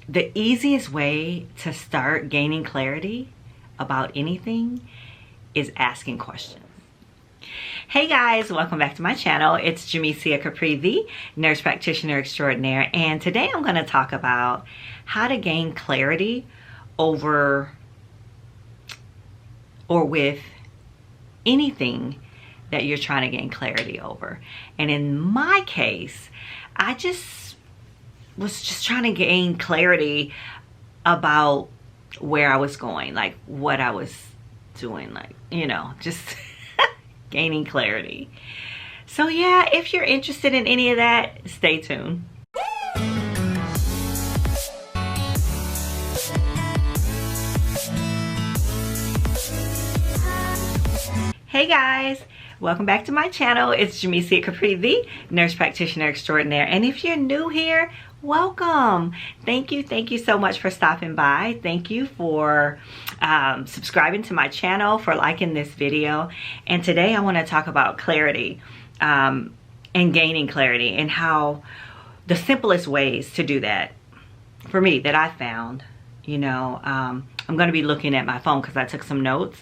The easiest way to start gaining clarity about anything is asking questions. Hey guys, welcome back to my channel. It's Jamesia Capri, the Nurse Practitioner Extraordinaire, and today I'm going to talk about how to gain clarity over or with anything that you're trying to gain clarity over. And in my case, I was just trying to gain clarity about where I was going, like what I was doing, like, just gaining clarity. So yeah, if you're interested in any of that, stay tuned. Hey guys, welcome back to my channel. It's Jamesia Capri, the Nurse Practitioner Extraordinaire. And if you're new here, welcome. Thank you so much for stopping by. Thank you for subscribing to my channel, for liking this video. And today I want to talk about clarity and gaining clarity, and how the simplest ways to do that for me that I found. I'm going to be looking at my phone because I took some notes.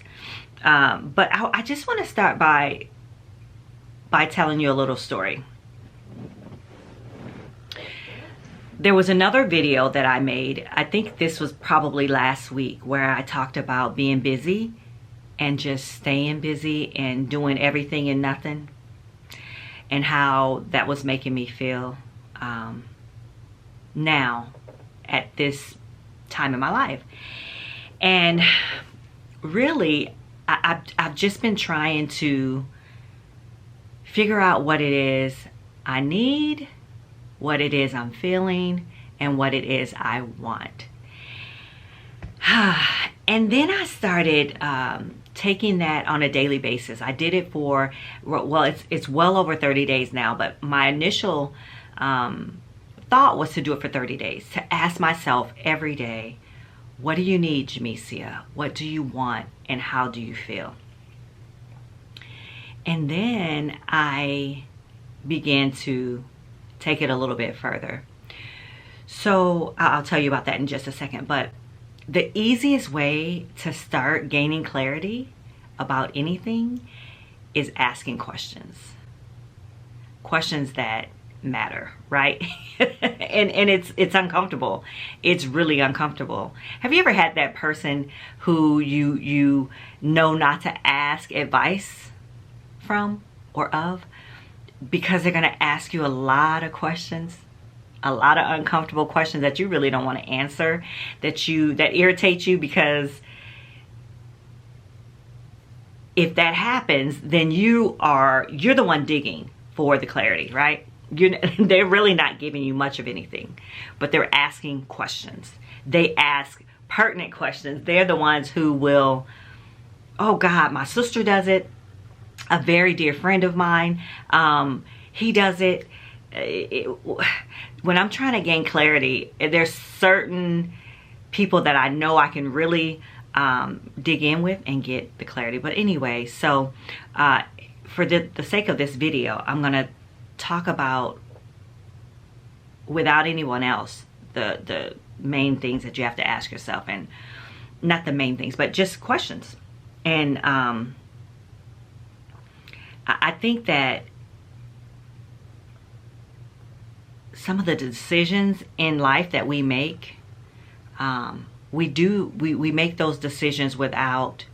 But I just want to start by telling you a little story. There was another video that I made, I think this was probably last week, where I talked about being busy and just staying busy and doing everything and nothing, and how that was making me feel now at this time in my life. And really, I've just been trying to figure out what it is I need, what it is I'm feeling, and what it is I want. And then I started taking that on a daily basis. I did it for, well, it's well over 30 days now, but my initial thought was to do it for 30 days, to ask myself every day, what do you need, Jamesia? What do you want? And how do you feel? And then I began to take it a little bit further. So I'll tell you about that in just a second. But the easiest way to start gaining clarity about anything is asking questions. Questions that matter, right? and it's uncomfortable. It's really uncomfortable. Have you ever had that person who you know not to ask advice from or of, because they're going to ask you a lot of questions, a lot of uncomfortable questions that you really don't want to answer, that irritate you, because if that happens, then you're the one digging for the clarity, right? They're really not giving you much of anything, but they're asking questions. They ask pertinent questions. They're the ones who will, oh God, my sister does it. A very dear friend of mine, he does it. When I'm trying to gain clarity, there's certain people that I know I can really dig in with and get the clarity. But anyway, so for the sake of this video, I'm going to talk about, without anyone else, the main things that you have to ask yourself, and not the main things, but just questions. And I think that some of the decisions in life that we make, we make those decisions without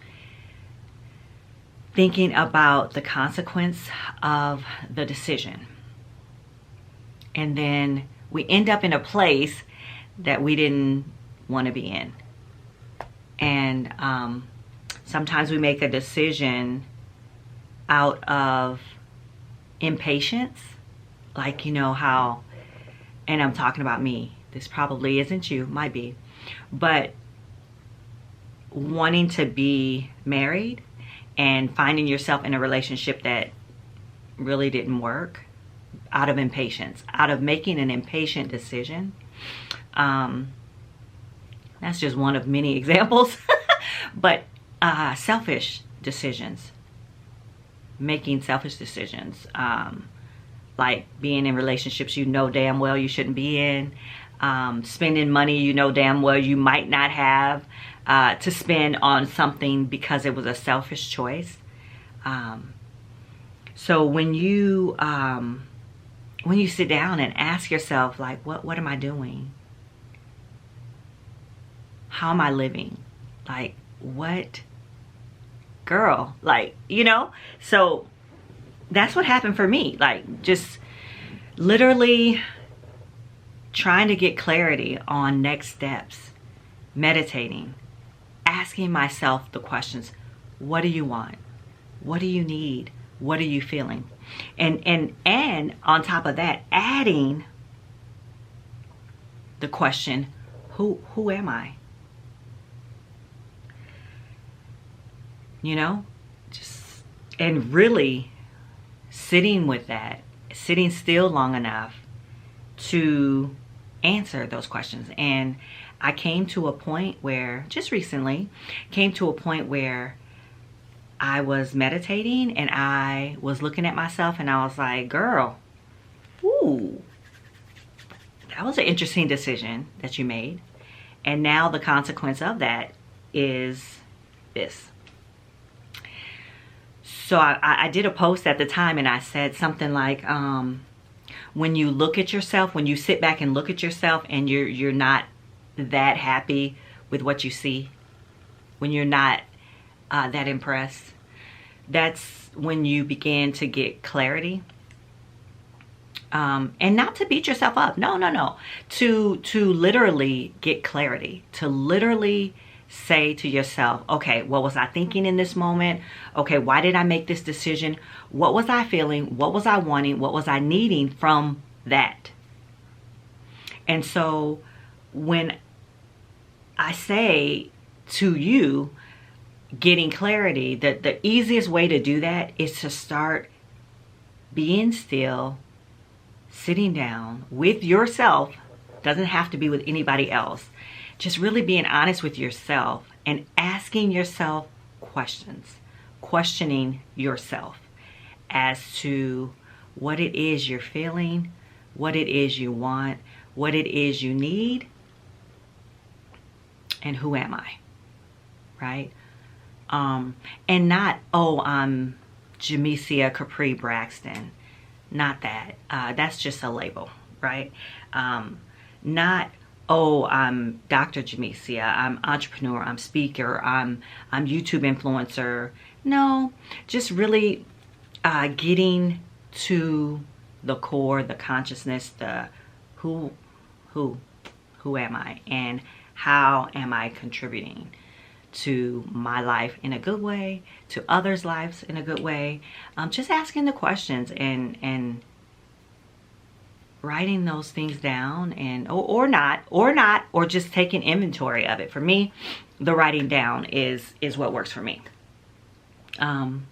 thinking about the consequence of the decision. And then we end up in a place that we didn't want to be in. And sometimes we make a decision out of impatience, like, how, and I'm talking about me, this probably isn't you, might be, but wanting to be married and finding yourself in a relationship that really didn't work, out of impatience, out of making an impatient decision. That's just one of many examples. But selfish decisions, making selfish decisions, like being in relationships you know damn well you shouldn't be in, spending money you know damn well you might not have to spend on something because it was a selfish choice. So when you sit down and ask yourself, like, what am I doing? How am I living? Like, what, girl? Like, you know? So that's what happened for me. Like, just literally trying to get clarity on next steps, meditating, asking myself the questions. What do you want? What do you need? What are you feeling? And on top of that, adding the question, who am I? You know, just, and really sitting with that, sitting still long enough to answer those questions. And I came to a point where, just recently, came to a point where I was meditating and I was looking at myself and I was like, girl, ooh, that was an interesting decision that you made. And now the consequence of that is this. So I did a post at the time and I said something like, when you look at yourself, when you sit back and look at yourself and you're not that happy with what you see, when you're not that impressed, that's when you begin to get clarity. And not to beat yourself up. No. To literally get clarity. To literally say to yourself, okay, what was I thinking in this moment? Okay, why did I make this decision? What was I feeling? What was I wanting? What was I needing from that? And so when I say to you, getting clarity, that the easiest way to do that is to start being still, sitting down with yourself. Doesn't have to be with anybody else. Just really being honest with yourself and asking yourself questions, questioning yourself as to what it is you're feeling, what it is you want, what it is you need, and who am I, right? And not, oh, I'm Jamesia Capri Braxton. Not that. That's just a label, right? Not, oh, I'm Dr. Jamesia, I'm entrepreneur, I'm speaker, I'm YouTube influencer. No, just really getting to the core, the consciousness, the who am I, and how am I contributing to my life in a good way, to others' lives in a good way. Just asking the questions and writing those things down, and or not, or just taking inventory of it. For me, the writing down is what works for me. And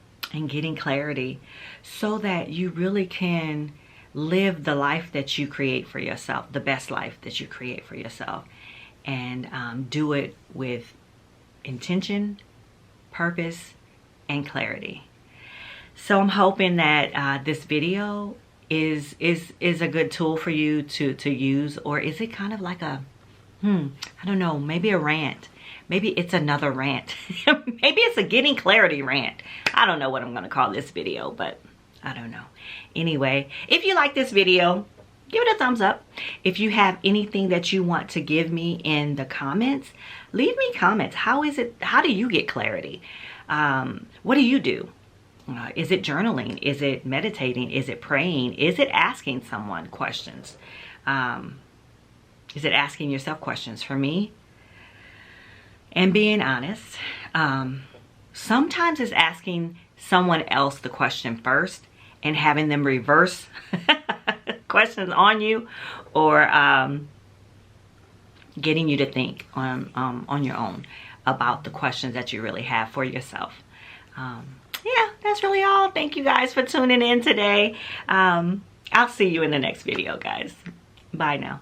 getting clarity so that you really can live the life that you create for yourself, the best life that you create for yourself, and do it with intention, purpose, and clarity. So I'm hoping that this video is a good tool for you to use. Or is it kind of like a I don't know, maybe a rant? Maybe it's another rant. Maybe it's a getting clarity rant. I don't know what I'm going to call this video, but I don't know. Anyway, if you like this video, give it a thumbs up. If you have anything that you want to give me in the comments, leave me comments. How do you get clarity? What do you do? Is it journaling? Is it meditating? Is it praying? Is it asking someone questions? Is it asking yourself questions? For me, and being honest, sometimes it's asking someone else the question first and having them reverse questions on you, or getting you to think on your own about the questions that you really have for yourself. Yeah, that's really all. Thank you guys for tuning in today. I'll see you in the next video, guys. Bye now.